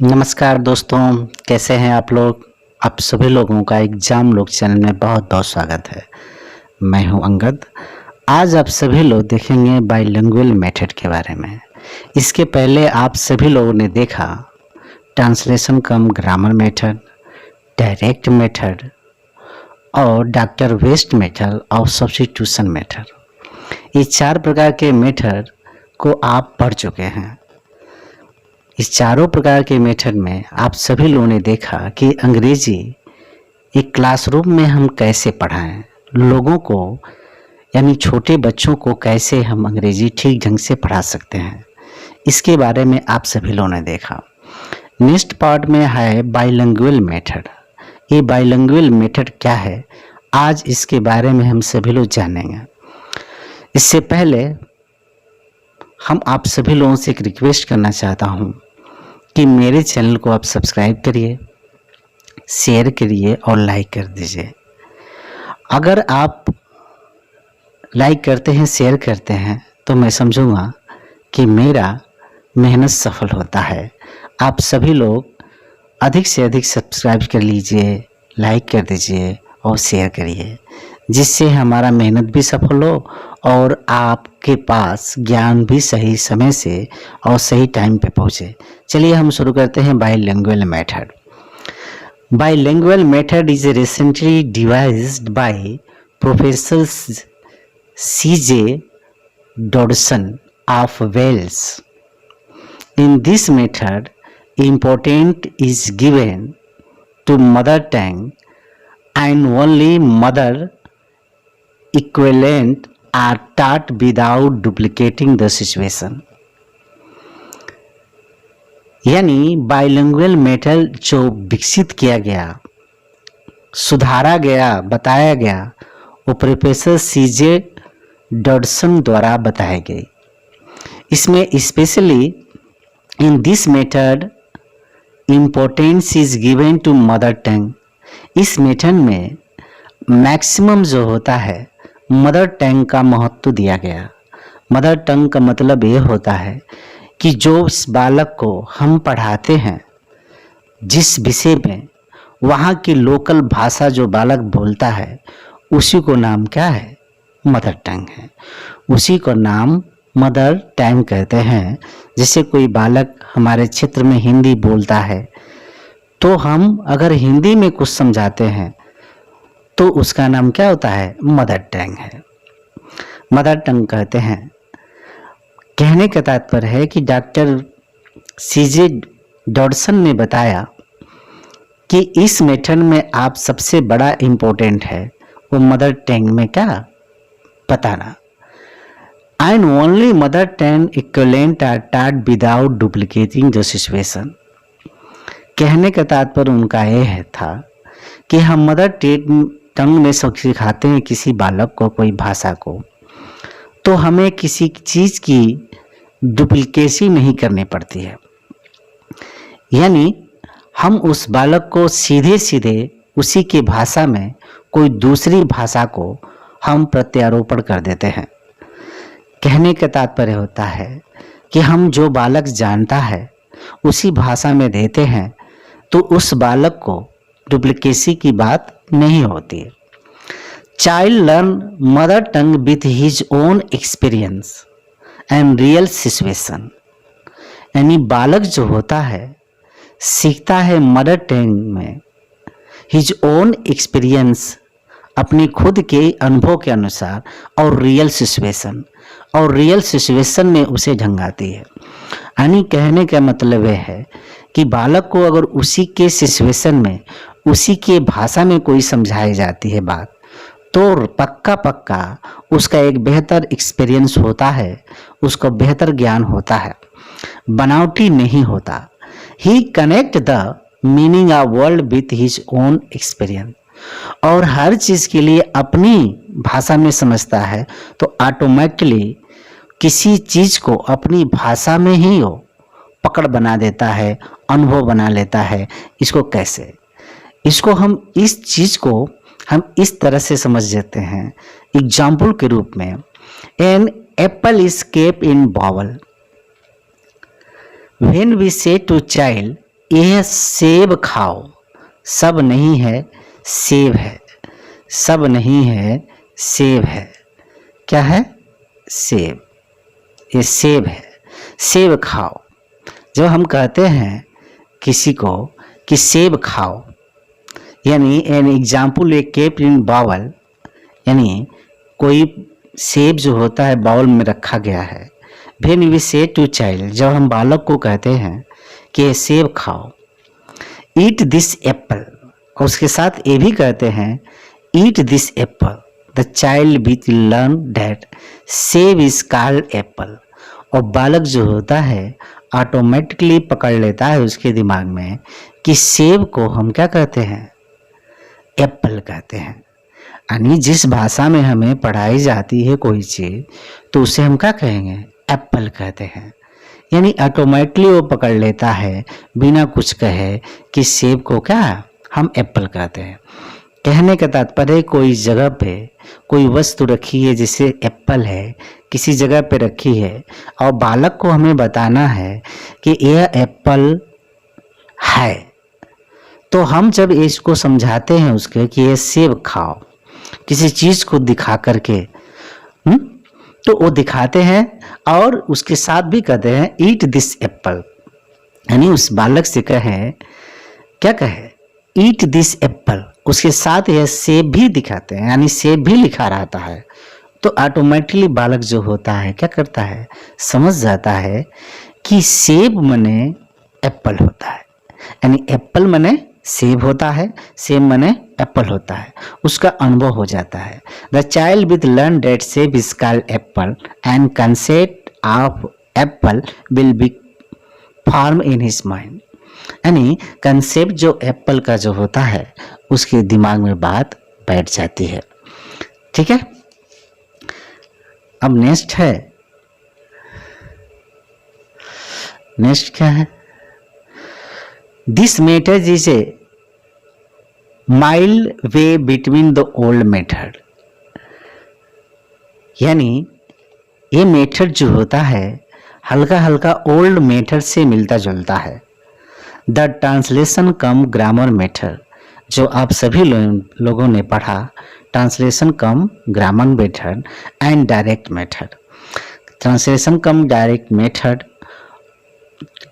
नमस्कार दोस्तों, कैसे हैं आप लोग। आप सभी लोगों का एग्जाम लोग चैनल में बहुत बहुत स्वागत है। मैं हूं अंगद। आज आप सभी लोग देखेंगे बाइलिंगुअल मेथड के बारे में। इसके पहले आप सभी लोगों ने देखा translation cum grammar method, direct method और डॉक्टर वेस्ट मेथड और सब्स्टिट्यूशन मेथड। ये 4 प्रकार के मेथड को आप पढ़ चुके हैं। इस चारों प्रकार के मेथड में आप सभी लोगों ने देखा कि अंग्रेजी एक क्लासरूम में हम कैसे पढ़ाएं, लोगों को यानी छोटे बच्चों को कैसे हम अंग्रेजी ठीक ढंग से पढ़ा सकते हैं, इसके बारे में आप सभी लोगों ने देखा। नेक्स्ट पार्ट में है बाइलिंगुअल मेथड। ये बाइलिंगुअल मेथड क्या है, आज इसके बारे में हम सभी लोग जानेंगे। इससे पहले हम आप सभी लोगों से एक रिक्वेस्ट करना चाहता हूँ कि मेरे चैनल को आप सब्सक्राइब करिए, शेयर करिए और लाइक कर दीजिए। अगर आप लाइक करते हैं, शेयर करते हैं तो मैं समझूंगा कि मेरा मेहनत सफल होता है। आप सभी लोग अधिक से अधिक सब्सक्राइब कर लीजिए, लाइक कर दीजिए और शेयर करिए, जिससे हमारा मेहनत भी सफल हो और आपके पास ज्ञान भी सही समय से और सही टाइम पे पहुँचे। चलिए हम शुरू करते हैं bilingual method. Bilingual method is recently devised by professor C.J. Dodson of Wales. In this method, importance is given to mother tongue and only mother equivalent are taught without duplicating the situation. यानी bilingual method जो विकसित किया गया, सुधारा गया, बताया गया, वो प्रोफेसर C.J. डॉडसन द्वारा बताई गई। इसमें specially in this method importance is given to mother tongue. इस मेथड में मैक्सिमम जो होता है मदर टंग का महत्व दिया गया। मदर टंग का मतलब ये होता है कि जो इस बालक को हम पढ़ाते हैं, जिस विषय में वहाँ की लोकल भाषा जो बालक बोलता है, उसी को नाम क्या है, मदर टंग है। उसी को नाम मदर टंग कहते हैं। जैसे कोई बालक हमारे क्षेत्र में हिंदी बोलता है तो हम अगर हिंदी में कुछ समझाते हैं तो उसका नाम क्या होता है, मदर टंग है, मदर टंग कहते हैं। कहने का तात्पर्य है कि डॉक्टर C.J. डॉडसन ने बताया कि इस मेथड में आप सबसे बड़ा इम्पोर्टेंट है वो मदर टंग में क्या बताना। And only mother tongue equivalent are taught without duplicating the situation. कहने का तात्पर्य उनका यह था कि हम मदर टंग में सिखाते हैं किसी बालक को कोई भाषा को, तो हमें किसी चीज़ की डुप्लीकेसी नहीं करनी पड़ती है। यानी हम उस बालक को सीधे सीधे उसी की भाषा में कोई दूसरी भाषा को हम प्रत्यारोपण कर देते हैं। कहने का तात्पर्य होता है कि हम जो बालक जानता है उसी भाषा में देते हैं तो उस बालक को डुप्लीकेसी की बात नहीं होती। Child learn mother tongue with his own experience and real situation. यानी बालक जो होता है सीखता है मदर टंग में हिज ओन एक्सपीरियंस, अपनी खुद के अनुभव के अनुसार, और रियल सिचुएशन, और रियल सिचुएशन में उसे ढंगाती है। यानी कहने का मतलब यह है कि बालक को अगर उसी के सिचुएशन में, उसी के भाषा में कोई समझाई जाती है बात, तो पक्का उसका एक बेहतर एक्सपीरियंस होता है, उसको बेहतर ज्ञान होता है, बनावटी नहीं होता। He connect the meaning of world with his own experience. और हर चीज़ के लिए अपनी भाषा में समझता है तो ऑटोमेटिकली किसी चीज़ को अपनी भाषा में ही हो पकड़ बना देता है, अनुभव बना लेता है। इसको कैसे, इसको हम इस चीज़ को हम इस तरह से समझ लेते हैं एग्जाम्पल के रूप में। An apple is kept in bowl. When we say to child यह सेब खाओ, सब नहीं है सेब है, सब नहीं है सेब है। क्या है? सेब। ये सेब है, सेब खाओ। जब हम कहते हैं किसी को कि सेब खाओ, यानी an example a kept in bowl, यानी कोई सेब जो होता है बाउल में रखा गया है। व्हेन वी से टू चाइल्ड, जब हम बालक को कहते हैं कि ये सेब खाओ, ईट दिस एप्पल, और उसके साथ ये भी कहते हैं eat this Apple, the child will learn that सेब इज कॉल्ड एप्पल। और बालक जो होता है ऑटोमेटिकली पकड़ लेता है उसके दिमाग में कि सेब को हम क्या कहते हैं? एप्पल कहते हैं। यानी जिस भाषा में हमें पढ़ाई जाती है कोई चीज़, तो उसे हम क्या कहेंगे? एप्पल कहते हैं। यानी ऑटोमेटिकली वो पकड़ लेता है बिना कुछ कहे कि सेब को क्या हम एप्पल कहते हैं। कहने का तात्पर्य कोई जगह पे कोई वस्तु रखी है जिसे एप्पल है, किसी जगह पे रखी है, और बालक को हमें बताना है कि यह एप्पल है, तो हम जब इसको समझाते हैं उसके कि ये सेब खाओ, किसी चीज़ को दिखा करके, तो वो दिखाते हैं और उसके साथ भी कहते हैं ईट दिस एप्पल। यानी उस बालक से कहे, क्या कहे? Eat this Apple. उसके साथ यह सेब भी दिखाते हैं, यानी सेब भी लिखा रहता है। तो ऑटोमेटिकली बालक जो होता है क्या करता है? समझ जाता है कि सेब मने एप्पल होता है, यानी एप्पल मने सेब होता है, सेब मने एप्पल होता है। उसका अनुभव हो जाता है। The child will learn that seb is called apple and concept of apple will be form in his mind. यानी कंसेप्ट जो एप्पल का जो होता है उसके दिमाग में बात बैठ जाती है। ठीक है, अब नेक्स्ट है, नेक्स्ट क्या है? This method is a mild way between the old method. यानी ये मेथड जो होता है हल्का हल्का ओल्ड मेथड से मिलता जुलता है। The translation cum grammar method, जो आप सभी लोगों ने पढ़ा, translation cum grammar method and direct method. Translation come direct method,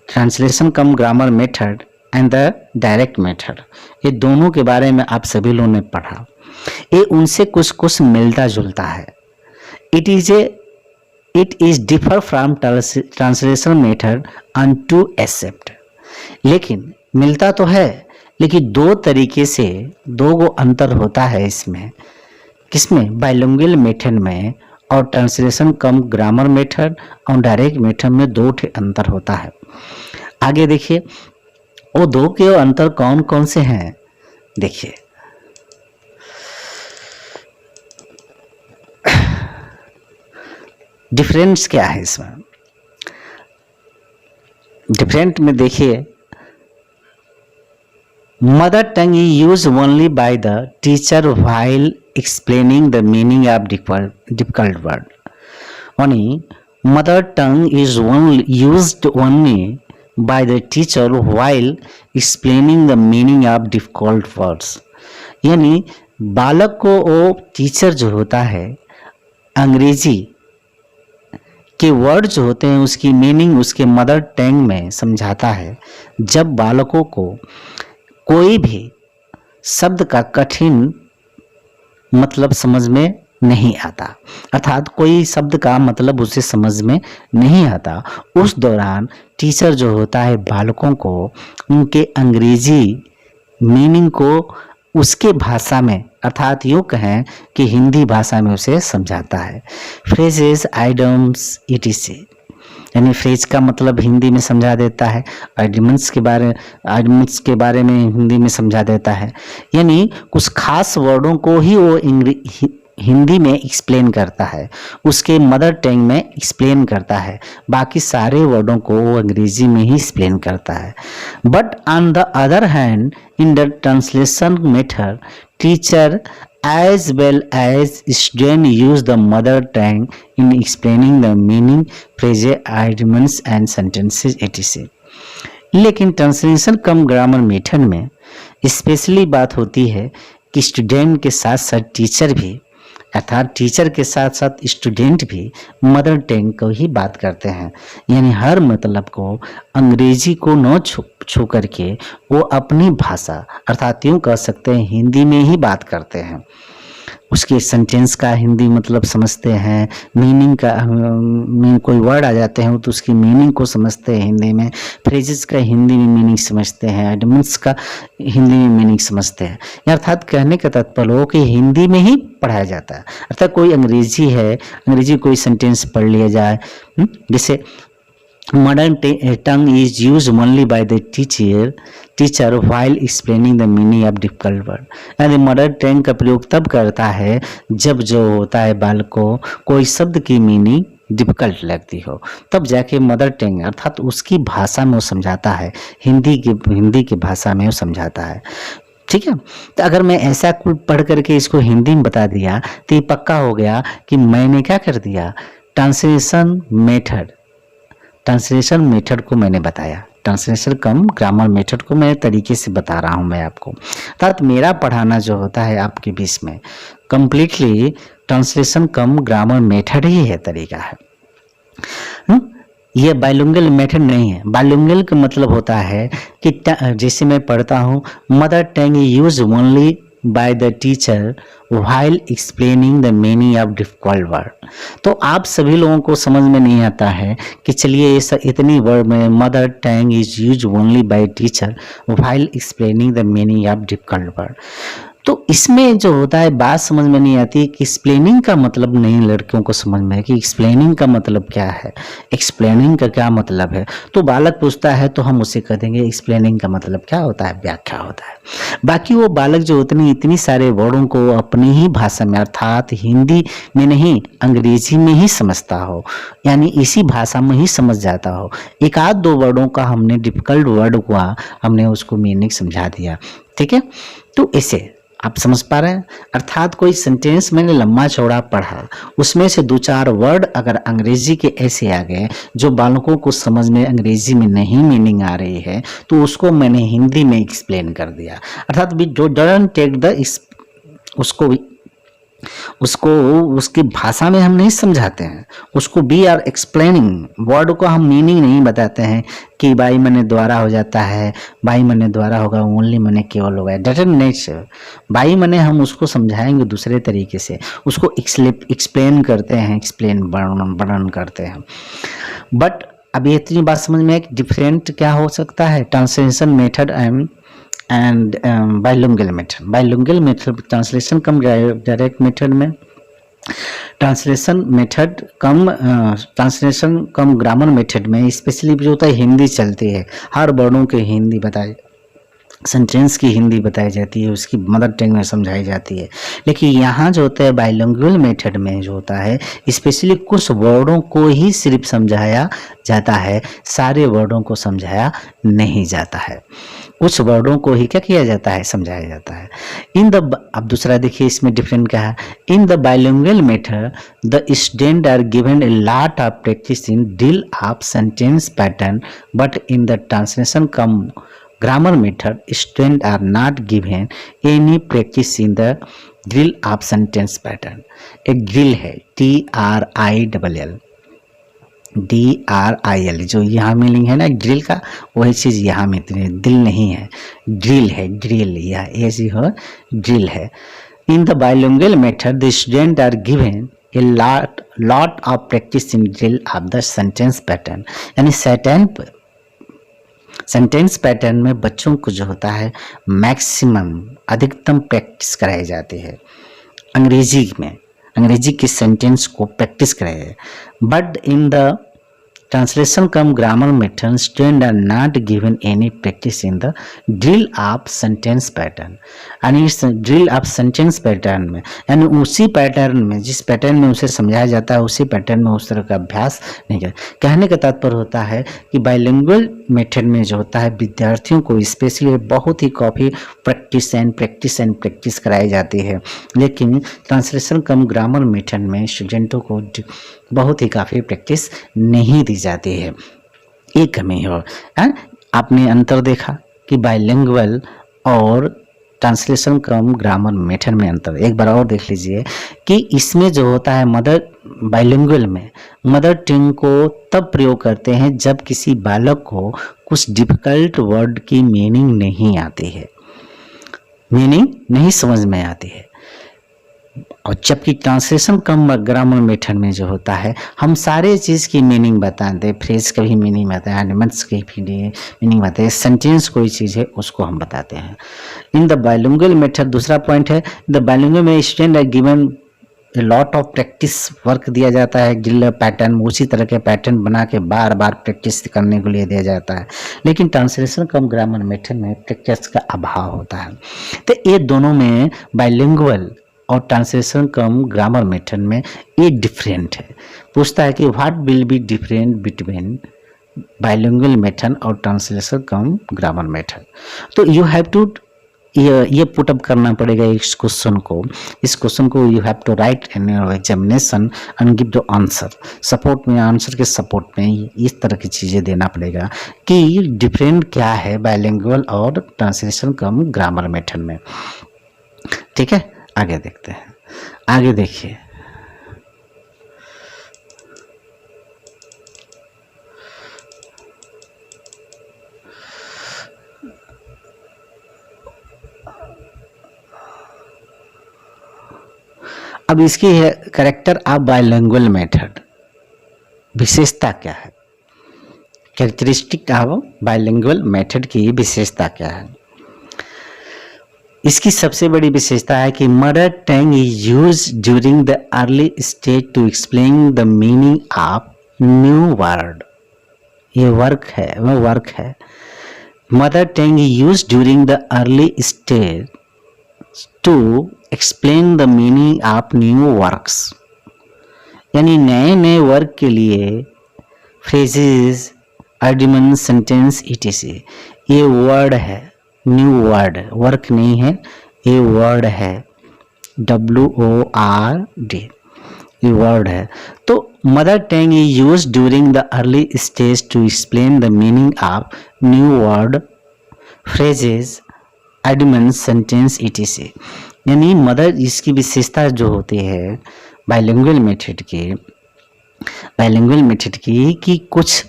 translation cum grammar method and the direct method, ये दोनों के बारे में आप सभी लोगों ने पढ़ा। ये उनसे कुछ कुछ मिलता जुलता है। It is differ from translation method on to accept. लेकिन मिलता तो है, लेकिन दो तरीके से दो गो अंतर होता है इसमें। किसमें? बाइलिंगुअल मेथड में और ट्रांसलेशन कम ग्रामर मेथड और डायरेक्ट मेथड में दो ठे अंतर होता है। आगे देखिए वो दो के अंतर कौन कौन से हैं। देखिए डिफरेंस क्या है इसमें। डिफरेंट में देखिए, mother tongue is use only by the teacher while explaining the meaning of difficult word. यानी mother tongue is used only by the teacher while explaining the meaning of difficult words। यानी बालक को वो teacher जो होता है अंग्रेजी के वर्ड जो होते हैं उसकी मीनिंग उसके मदर टंग में समझाता है। जब बालकों को कोई भी शब्द का कठिन मतलब समझ में नहीं आता, अर्थात कोई शब्द का मतलब उसे समझ में नहीं आता, उस दौरान टीचर जो होता है बालकों को उनके अंग्रेजी मीनिंग को उसके भाषा में, अर्थात यूँ कहें कि हिंदी भाषा में उसे समझाता है। Phrases, idioms, etc। यानी फ्रेज का मतलब हिंदी में समझा देता है, आइडम्स के बारे में हिंदी में समझा देता है। यानी कुछ खास वर्डों को ही वो हिंदी में एक्सप्लेन करता है, उसके मदर टंग में एक्सप्लेन करता है, बाकी सारे वर्डों को वो अंग्रेजी में ही एक्सप्लेन करता है। But on the other hand in the translation method teacher as well as student use the mother tongue in explaining the meaning, phrases, idioms and sentences, etc। लेकिन ट्रांसलेशन कम ग्रामर मेथड में specially बात होती है कि student के साथ साथ teacher भी, अर्थात टीचर के साथ साथ स्टूडेंट भी मदर टंग को ही बात करते हैं। यानी हर मतलब को अंग्रेजी को न छू करके वो अपनी भाषा, अर्थात यूँ कह सकते हैं हिंदी में ही बात करते हैं। उसके सेंटेंस का हिंदी मतलब समझते हैं, मीनिंग का कोई वर्ड आ जाते हैं तो उसकी मीनिंग को समझते हैं हिंदी में, फ्रेजेस का हिंदी में मीनिंग समझते हैं, एडमेंट्स का हिंदी में मीनिंग समझते हैं। अर्थात कहने का तात्पर्य हो कि हिंदी में ही पढ़ाया जाता है। अर्थात कोई अंग्रेजी है, अंग्रेजी कोई सेंटेंस पढ़ लिया जाए, जैसे mother tongue is use only by the teacher while explaining the meaning of difficult word। यानी मदर टंग का प्रयोग तब करता है जब जो होता है बालक को कोई शब्द की मीनिंग डिफिकल्ट लगती हो, तब जाके मदर टंग अर्थात उसकी भाषा में वो समझाता है, हिंदी की भाषा में वो समझाता है। ठीक है, तो अगर मैं ऐसा कुछ पढ़ करके इसको हिंदी में बता दिया तो ये पक्का हो गया कि मैंने क्या कर दिया, ट्रांसलेशन मेथड को मैंने बताया। ट्रांसलेशन कम ग्रामर मेथड को मैं तरीके से बता रहा हूँ मैं आपको। अर्थात मेरा पढ़ाना जो होता है आपके बीच में completely translation cum grammar method ही है, तरीका है। ये बाइलिंगुअल मेथड नहीं है। बाइलिंगुअल का मतलब होता है कि जैसे मैं पढ़ता हूँ mother tongue use only by the teacher while explaining the meaning of difficult word। तो आप सभी लोगों को समझ में नहीं आता है कि चलिए इतनी वर्ड में mother tongue is use only bye teacher while explaining the meaning of difficult word। तो इसमें जो होता है बात समझ में नहीं आती कि एक्सप्लेनिंग का मतलब नहीं लड़कियों को समझ में है कि एक्सप्लेनिंग का मतलब क्या है, एक्सप्लेनिंग का क्या मतलब है। तो बालक पूछता है तो हम उसे कह देंगे एक्सप्लेनिंग का मतलब क्या होता है, व्याख्या होता है। बाकी वो बालक जो इतनी सारे वर्डों को अपनी ही भाषा में अर्थात हिंदी में नहीं अंग्रेजी में ही समझता हो, यानी इसी भाषा में ही समझ जाता हो। एक आध दो वर्डों का हमने डिफिकल्ट वर्ड हुआ हमने उसको मीनिंग समझा दिया। ठीक है, तो इसे आप समझ पा रहे हैं। अर्थात कोई सेंटेंस मैंने लंबा चौड़ा पढ़ा, उसमें से दो चार वर्ड अगर अंग्रेजी के ऐसे आ गए जो बालकों को समझ में अंग्रेजी में नहीं मीनिंग आ रही है, तो उसको मैंने हिंदी में एक्सप्लेन कर दिया। अर्थात जो डोंट टेक द उसको उसकी भाषा में हम नहीं समझाते हैं, उसको वी आर एक्सप्लेनिंग वर्ड को हम मीनिंग नहीं बताते हैं कि बाई मने द्वारा हो जाता है, बाई मने द्वारा होगा, ओनली मने केवल होगा, डेट नेचर बाई मने हम उसको समझाएंगे दूसरे तरीके से, उसको एक्सप्लेन करते हैं, एक्सप्लेन वर्णन करते हैं। बट अभी इतनी बात समझ में है कि डिफरेंट क्या हो सकता है translation method and bilingual method. Translation come direct method में ट्रांसलेशन कम ग्रामर मेथड में स्पेशली जो होता है हिंदी चलती है, हर वर्डों की हिंदी बताई, सेंटेंस की हिंदी बताई जाती है, उसकी मदर टंग में समझाई जाती है। लेकिन यहाँ जो होता है बाइलिंगुअल मेथड में जो होता है स्पेशली कुछ वर्डों को ही सिर्फ समझाया जाता है, सारे वर्डों को समझाया नहीं जाता है, कुछ वर्डों को ही क्या किया जाता है, समझाया जाता है। अब दूसरा देखिए इसमें डिफरेंट क्या है। In the bilingual method the student are given a lot of practice in drill of sentence pattern, but in the translation cum grammar method student are not given any practice in the drill of sentence pattern. एक drill है DRIL जो यहाँ meaning है ना drill का, वही चीज़ यहाँ में दिल नहीं है, ड्रिल है, ड्रिल या ऐसी हो ड्रिल है। In the bilingual method the student are given a lot of practice in drill of the sentence pattern. यानी सेंटेंस पैटर्न में बच्चों को जो होता है मैक्सिमम अधिकतम प्रैक्टिस कराई जाती है, अंग्रेजी के सेंटेंस को प्रैक्टिस कराए। But in the translation cum grammar method student are not given any practice in the drill of sentence pattern. यानी इस ड्रिल ऑफ सेंटेंस पैटर्न में यानी उसी पैटर्न में जिस पैटर्न में उसे समझाया जाता है उसी पैटर्न में उस तरह का अभ्यास नहीं कर। कहने का तात्पर्य होता है कि बाइलिंगुअल मेथड में जो होता है विद्यार्थियों को स्पेशली बहुत ही काफ़ी प्रैक्टिस कराई जाती है, लेकिन ट्रांसलेशन कम ग्रामर मेथड में स्टूडेंटों को बहुत ही काफ़ी प्रैक्टिस नहीं दी जाती है। एक कमी हो आपने अंतर देखा कि बाइलिंगुअल और ट्रांसलेशन कम ग्रामर मेथड में अंतर। एक बार और देख लीजिए कि इसमें जो होता है मदर बाइलिंगुअल में मदर टंग को तब प्रयोग करते हैं जब किसी बालक को कुछ डिफिकल्ट वर्ड की मीनिंग नहीं आती है, मीनिंग नहीं समझ में आती है। और जबकि ट्रांसलेशन कम ग्रामर मेथड में जो होता है हम सारे चीज़ की मीनिंग बताते हैं, फ्रेज का भी मीनिंग बताते हैं, एलिमेंट्स की भी मीनिंग बताते हैं, सेंटेंस कोई चीज़ है उसको हम बताते हैं। इन द बाइलिंगुअल मेथड दूसरा पॉइंट है, द बाइलिंगुअल में student are given lot of practice work दिया जाता है, ड्रिल पैटर्न उसी तरह के पैटर्न बना के बार बार प्रैक्टिस करने के लिए दिया जाता है। लेकिन ट्रांसलेशन कम ग्रामर मेथड में प्रैक्टिस का अभाव होता है। तो ये दोनों में बाइलिंगुअल और ट्रांसलेशन कम ग्रामर मेथड में ये डिफरेंट है। पूछता है कि what will be different between bilingual method और ट्रांसलेशन कम ग्रामर मेथड। तो यू हैव टू ये पुटअप करना पड़ेगा इस क्वेश्चन को you have to write in your examination and give the answer. Support में आंसर के सपोर्ट में इस तरह की चीज़ें देना पड़ेगा कि डिफरेंट क्या है बाइलिंगुअल और ट्रांसलेशन कम ग्रामर मेथड में। ठीक है, आगे देखते हैं। आगे देखिए, अब इसकी है कैरेक्टर ऑफ बाइलिंगुअल मेथड, विशेषता क्या है, कैरेक्टरिस्टिक ऑफ बाइलिंगुअल मेथड की विशेषता क्या है। इसकी सबसे बड़ी विशेषता है कि mother tongue is use during the early stage to explain the meaning of new word. ये वर्क है mother tongue is use during the early stage to explain the meaning of new works, यानी नए work के लिए phrases, argument, sentence etc। ये word है, new word, work नहीं है, ये वर्ड है, WORD, ये वर्ड है। तो mother tongue is use during the early stage to explain the meaning of new word, phrases, argument, sentence etc। यानी मदर, इसकी विशेषता जो होती है बाइलिंगुअल मेथड की कि कुछ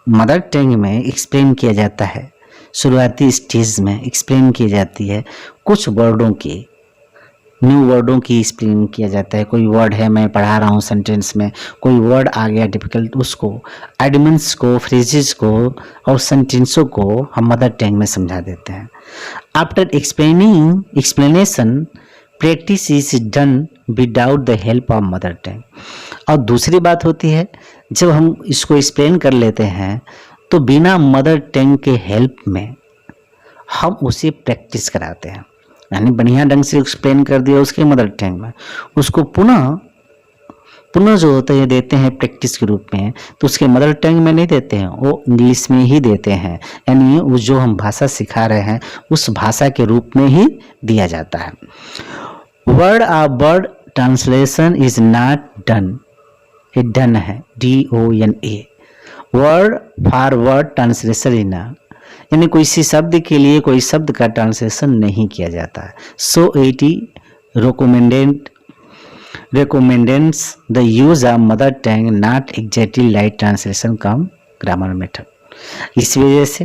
मदर टंग में एक्सप्लेन किया जाता है, शुरुआती स्टेज में एक्सप्लेन की जाती है कुछ वर्डों की, न्यू वर्डों की एक्सप्लेन किया जाता है। कोई वर्ड है, मैं पढ़ा रहा हूँ सेंटेंस में, कोई वर्ड आ गया डिफिकल्ट, उसको आर्ग्यूमेंट्स को, फ्रेजेस को और सेंटेंसों को हम मदर टंग में समझा देते हैं। After explanation practice is done without the help of mother tongue. और दूसरी बात होती है, जब हम इसको एक्सप्लेन कर लेते हैं तो बिना मदर टंग के हेल्प में हम उसे प्रैक्टिस कराते हैं, यानी बढ़िया ढंग से एक्सप्लेन कर दिया उसके मदर टंग में, उसको पुनः जो होता है देते हैं प्रैक्टिस के रूप में, तो उसके मदर टंग में नहीं देते हैं, वो इंग्लिश में ही देते हैं, यानी वो जो हम भाषा सिखा रहे हैं उस भाषा के रूप में ही दिया जाता है। Word translation is not done, ये डन है, DONA। Word for word translation is not, यानी कोई सी शब्द के लिए कोई शब्द का ट्रांसलेशन नहीं किया जाता है। So it recommends the use of mother tongue not exactly like translation come grammar method. इस वजह से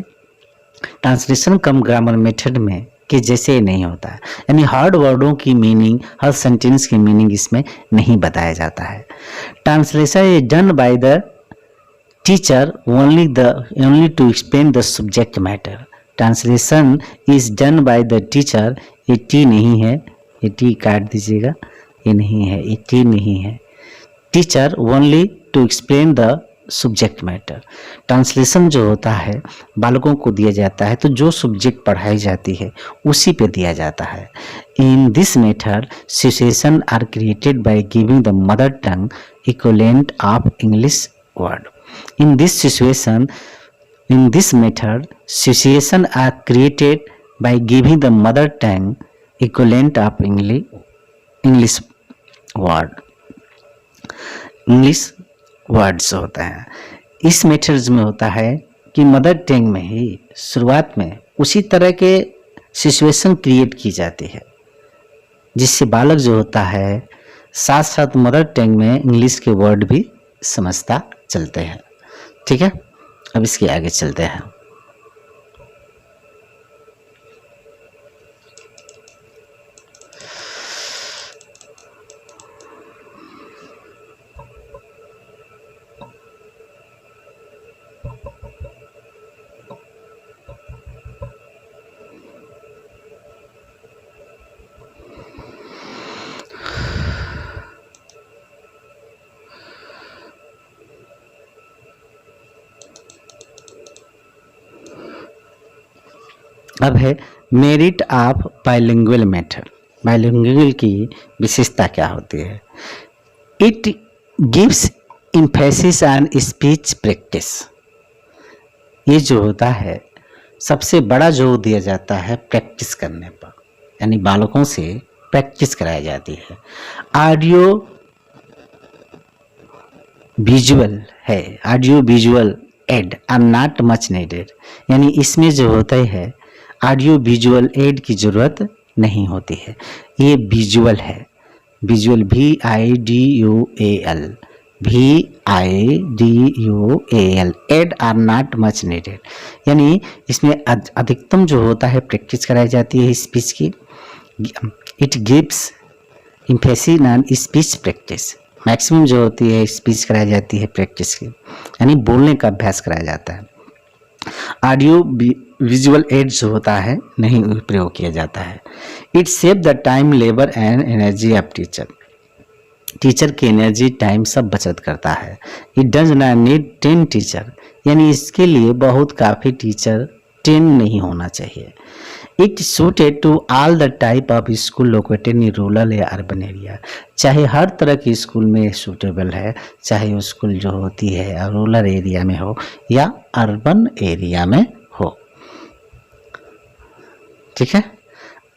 ट्रांसलेशन कम ग्रामर मेथड में कि जैसे नहीं होता है, यानी हार्ड वर्डों की मीनिंग, हर सेंटेंस की मीनिंग इसमें नहीं बताया जाता है। Translation is done by the teacher only to explain the subject matter। Translation is done by the teacher, ये टी नहीं है, ये टी काट दीजिएगा, ये नहीं है, ये टी नहीं है। Teacher only to explain the subject matter. Translation जो होता है बालकों को दिया जाता है, तो जो सब्जेक्ट पढ़ाई जाती है उसी पे दिया जाता है। In this method situation are created by giving the mother tongue equivalent of English word. In this method, situation are created by giving the mother tongue equivalent of English word। English words होता है। इस methods में होता है कि mother टंग में ही शुरुआत में उसी तरह के सिचुएशन क्रिएट की जाती है जिससे बालक जो होता है साथ साथ मदर टंग में इंग्लिश के वर्ड भी समझता चलते हैं। ठीक है, अब इसके आगे चलते हैं। अब है merit of bilingual method. Bilingual की विशेषता क्या होती है? It gives emphasis on speech practice. ये जो होता है सबसे बड़ा जोर दिया जाता है प्रैक्टिस करने पर, यानी बालकों से प्रैक्टिस कराई जाती है। ऑडियो विजुअल है, audio visual aid are not much needed, यानी इसमें जो होता है ऑडियो विजुअल एड की जरूरत नहीं होती है। ये विजुअल है, visual VIDUAL, VIDUAL, aid are not much needed, यानी इसमें अधिकतम जो होता है प्रैक्टिस कराई जाती है स्पीच की। It gives emphasis on speech practice, maximum जो होती है स्पीच कराई जाती है प्रैक्टिस की, यानी बोलने का अभ्यास कराया जाता है। ऑडियो विजुअल एड जो होता है नहीं प्रयोग किया जाता है। It save the time, labour and energy of teacher, teacher की एनर्जी टाइम सब बचत करता है। It does not need 10 teacher, यानी इसके लिए बहुत काफ़ी टीचर 10 नहीं होना चाहिए। It suited to all the type of school located in rural या अर्बन एरिया, चाहे हर तरह की स्कूल में सूटेबल है, चाहे वो स्कूल जो होती है रूरल एरिया में हो या अर्बन एरिया में हो। ठीक है,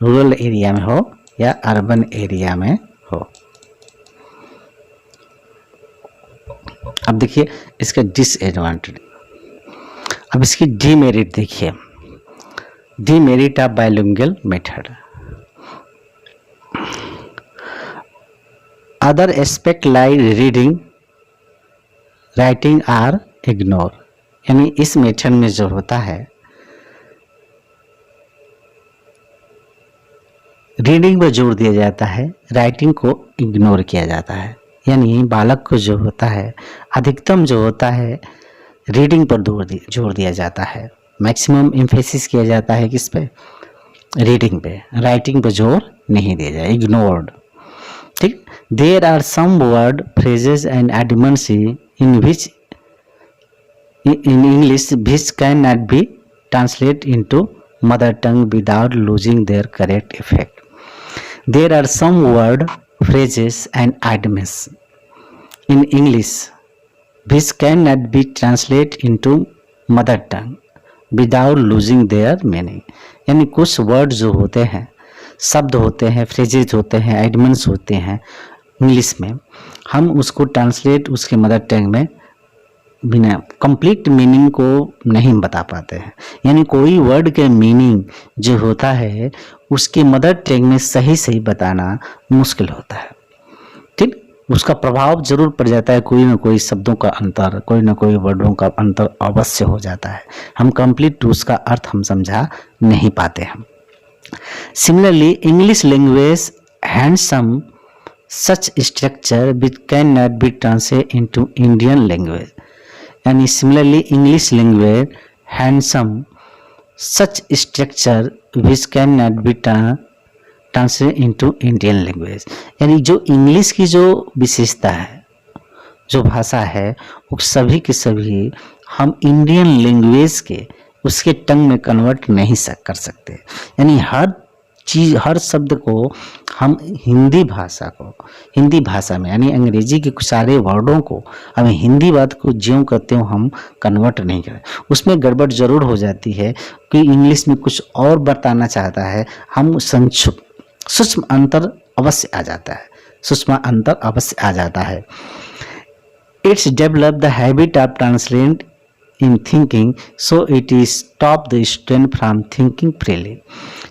रूरल एरिया में हो या अर्बन एरिया में हो। अब देखिए इसका डिसएडवांटेज। अब इसकी डीमेरिट देखिए, demerit of bilingual method. Other aspect like reading writing are ignore, यानी इस मेथड में जो होता है रीडिंग पर जोर दिया जाता है, राइटिंग को इग्नोर किया जाता है, यानी बालक को जो होता है अधिकतम जो होता है रीडिंग पर जोर दिया जाता है, मैक्सिमम एम्फेसिस किया जाता है किस पे? रीडिंग पे, राइटिंग पे जोर नहीं दिया जाए, इग्नोर्ड। ठीक, there are some word phrases and idioms in which in English which cannot be translated into mother tongue without losing their correct effect. There are some word phrases and idioms in English which cannot be translated into mother tongue without losing their meaning. यानी कुछ word जो होते हैं, शब्द होते हैं, phrases होते हैं, आइडमंस होते हैं इंग्लिश में, हम उसको ट्रांसलेट उसके मदर टंग में बिना कंप्लीट मीनिंग को नहीं बता पाते हैं। यानी कोई वर्ड के मीनिंग जो होता है उसके मदर टंग में सही सही बताना मुश्किल होता है। ठीक, उसका प्रभाव जरूर पड़ जाता है, कोई ना कोई शब्दों का अंतर, कोई ना कोई वर्डों का अंतर अवश्य हो जाता है, हम कंप्लीट उसका अर्थ हम समझा नहीं पाते हैं। Similarly English language has some such structure which can not be translated into Indian language, यानी similarly English language has some such structure which can not be translate into Indian language, यानी जो इंग्लिश की जो विशेषता है, जो भाषा है, वो सभी के सभी हम इंडियन लैंग्वेज के उसके टंग में कन्वर्ट नहीं कर सकते। यानी हर चीज़, हर शब्द को हम हिंदी भाषा में यानी अंग्रेजी के कुछ सारे वर्डों को हम हिंदी बात को ज्यों करते हो हम कन्वर्ट नहीं करें। उसमें गड़बड़ जरूर हो जाती है कि इंग्लिश में कुछ और बताना चाहता है, हम सूक्ष्म अंतर अवश्य आ जाता है। It's develop the habit of translate in thinking so it is stop the student from thinking freely.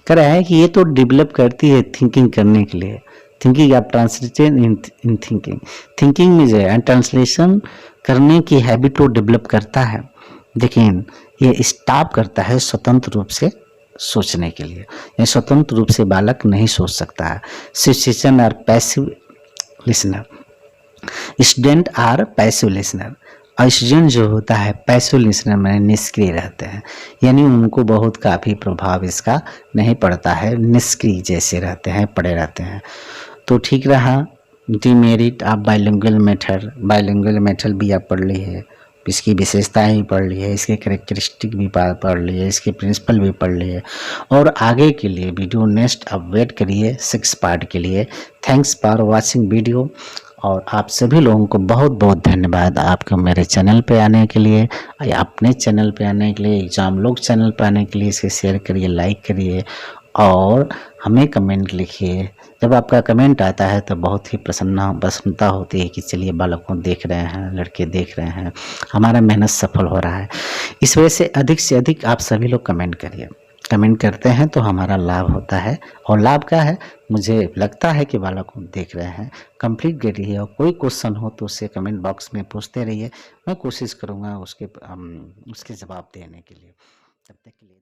कह रहा है कि ये तो डेवलप करती है थिंकिंग करने के लिए, थिंकिंग आप ट्रांसलेशन इन थिंकिंग, थिंकिंग में जो है ट्रांसलेशन करने की हैबिट को डेवलप करता है, लेकिन ये स्टॉप करता है स्वतंत्र रूप से सोचने के लिए। ये स्वतंत्र रूप से बालक नहीं सोच सकता है। Situation are passive listener, student are passive listener. और स्टूडेंट जो होता है पैसिव लिसनर में निष्क्रिय रहते हैं, यानी उनको बहुत काफ़ी प्रभाव इसका नहीं पड़ता है, निष्क्रिय जैसे रहते हैं, पड़े रहते हैं। तो ठीक रहा डीमेरिट आप बाइलिंगुअल मेथड, बाइलिंगुअल मेथड भी आप पढ़ ली है, इसकी विशेषताएं भी पढ़ ली है, इसके कैरेक्टरिस्टिक भी पढ़ ली है, इसके प्रिंसिपल भी पढ़ ली है। और आगे के लिए वीडियो नेक्स्ट आप वेट करिए 6 पार्ट के लिए। Thanks for watching video. और आप सभी लोगों को बहुत बहुत धन्यवाद आपको मेरे चैनल पे आने के लिए, या अपने चैनल पे आने के लिए, एग्जाम लोग चैनल पे आने के लिए। इसे शेयर करिए, लाइक करिए और हमें कमेंट लिखिए। जब आपका कमेंट आता है तो बहुत ही प्रसन्नता होती है कि चलिए बालकों देख रहे हैं, लड़के देख रहे हैं, हमारा मेहनत सफल हो रहा है। इस वजह से अधिक आप सभी लोग कमेंट करिए। कमेंट करते हैं तो हमारा लाभ होता है। और लाभ क्या है, मुझे लगता है कि बालकों देख रहे हैं, कंप्लीट करिए। और कोई क्वेश्चन हो तो उसे कमेंट बॉक्स में पूछते रहिए, मैं कोशिश करूँगा उसके जवाब देने के लिए। तब तक के लिए